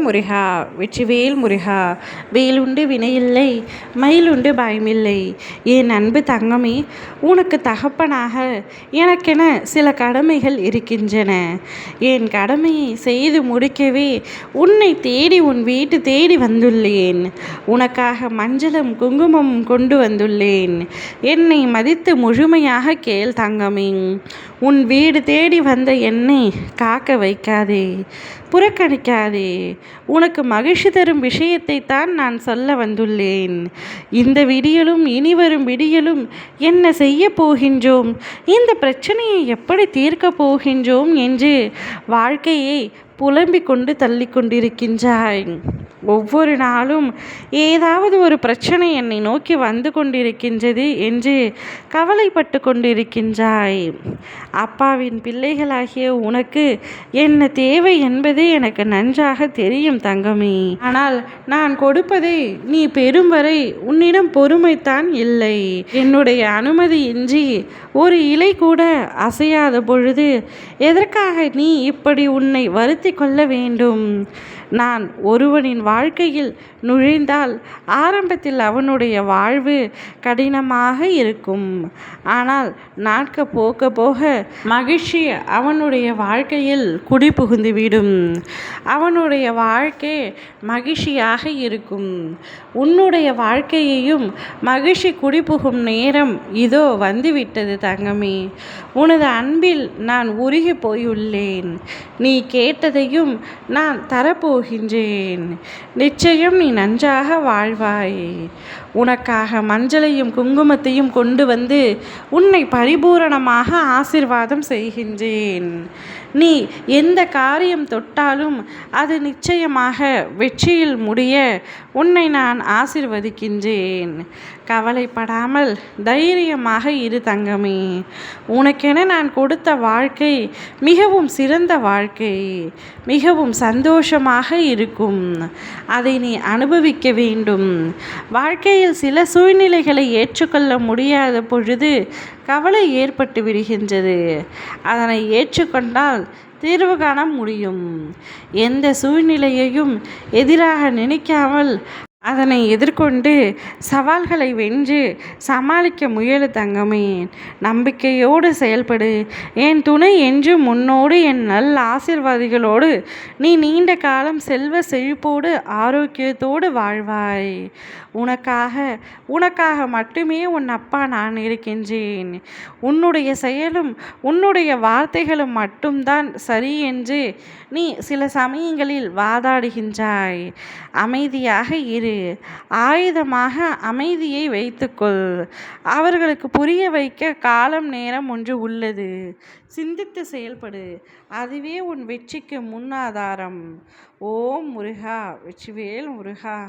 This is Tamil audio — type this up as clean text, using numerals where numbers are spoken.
முருகா வெற்றிவேல் முருகா. வேலுண்டு வினையில்லை, மயிலுண்டு பயமில்லை. என் அன்பு தங்கமே, உனக்கு தகப்பனாக எனக்கென சில கடமைகள் இருக்கின்றன. என் கடமையை செய்து முடிக்கவே உன்னை தேடி உன் வீட்டு தேடி வந்துள்ளேன். உனக்காக மஞ்சளும் குங்குமமும் கொண்டு வந்துள்ளேன். என்னை மதித்து முழுமையாக கேள் தங்கமே. உன் வீடு தேடி வந்த என்னை காக்க வைக்காதே, புறக்கணிக்காதே. உனக்கு மகிழ்ச்சி தரும் விஷயத்தை தான் நான் சொல்ல வந்துள்ளேன். இந்த விடியலும் இனிவரும் விடியலும் என்ன செய்ய போகின்றோம், இந்த பிரச்சனையை எப்படி தீர்க்கப் போகின்றோம் என்று வாழ்க்கையை புலம்பிக் கொண்டு தள்ளி கொண்டிருக்கின்றாய். ஒவ்வொரு நாளும் ஏதாவது ஒரு பிரச்சனை என்னை நோக்கி வந்து கொண்டிருக்கின்றது என்று கவலைப்பட்டு கொண்டிருக்கின்றாய். அப்பாவின் பிள்ளைகளாகிய உனக்கு என்ன தேவை என்பது எனக்கு நன்றாக தெரியும் தங்கமே. ஆனால் நான் கொடுப்பதை நீ பெறும் வரை உன்னிடம் பொறுமைத்தான் இல்லை. என்னுடைய அனுமதியின்றி ஒரு இலை கூட அசையாத பொழுது எதற்காக நீ இப்படி உன்னை வருத்தி கொள்ள வேண்டும்? நான் ஒருவனின் வாழ்க்கையில் நுழைந்தால் ஆரம்பத்தில் அவனுடைய வாழ்வு கடினமாக இருக்கும். ஆனால் நாட்க போக போக மகிழ்ச்சி அவனுடைய வாழ்க்கையில் குடி புகுந்துவிடும். அவனுடைய வாழ்க்கை மகிழ்ச்சியாக இருக்கும். உன்னுடைய வாழ்க்கையையும் மகிழ்ச்சி குடிபுகும் நேரம் இதோ வந்துவிட்டது தங்கமே. உனது அன்பில் நான் உருகி போயுள்ளேன். நீ கேட்டதையும் நான் தரப்போகின்றேன். நிச்சயம் நீ நன்றாக வாழ்வாய். உனக்காக மஞ்சளையும் குங்குமத்தையும் கொண்டு வந்து உன்னை பரிபூரணமாக ஆசீர்வாதம் செய்கின்றேன். நீ எந்த காரியம் தொட்டாலும் அது நிச்சயமாக வெற்றியில் முடிய உன்னை நான் ஆசீர்வதிக்கின்றேன். கவலைப்படாமல் தைரியமாக இரு தங்கமே. உனக்கென நான் கொடுத்த வாழ்க்கை மிகவும் சிறந்த வாழ்க்கை, மிகவும் சந்தோஷமாக இருக்கும். அதை நீ அனுபவிக்க வேண்டும். வாழ்க்கையில் சில சூழ்நிலைகளை ஏற்றுக்கொள்ள முடியாத பொழுது கவலை ஏற்பட்டு விடுகின்றது. அதனை ஏற்றுக்கொண்டால் தீர்வு காண முடியும். எந்த சூழ்நிலையையும் எதிராக நினைக்காமல் அதனை எதிர்கொண்டு சவால்களை வென்று சமாளிக்க முயலு தங்கமே. நம்பிக்கையோடு செயல்படு. என் துணை என்றும் முன்னோடு, என் நல்ல ஆசீர்வாதிகளோடு நீ நீண்ட காலம் செல்வ செழிப்போடு ஆரோக்கியத்தோடு வாழ்வாய். உனக்காக மட்டுமே உன் அப்பா நான் இருக்கின்றேன். உன்னுடைய செயலும் உன்னுடைய வார்த்தைகளும் மட்டும்தான் சரி என்று நீ சில சமயங்களில் வாதாடுகின்றாய். அமைதியாக இரு. ஆயுதமாக அமைதியை வைத்துக்கொள். அவர்களுக்கு புரிய வைக்க காலம் நேரம் ஒன்று உள்ளது. சிந்தித்து செயல்படு. அதுவே உன் வெற்றிக்கு முன்னாதாரம். ஓம் முருகா வெற்றிவேல் முருகா.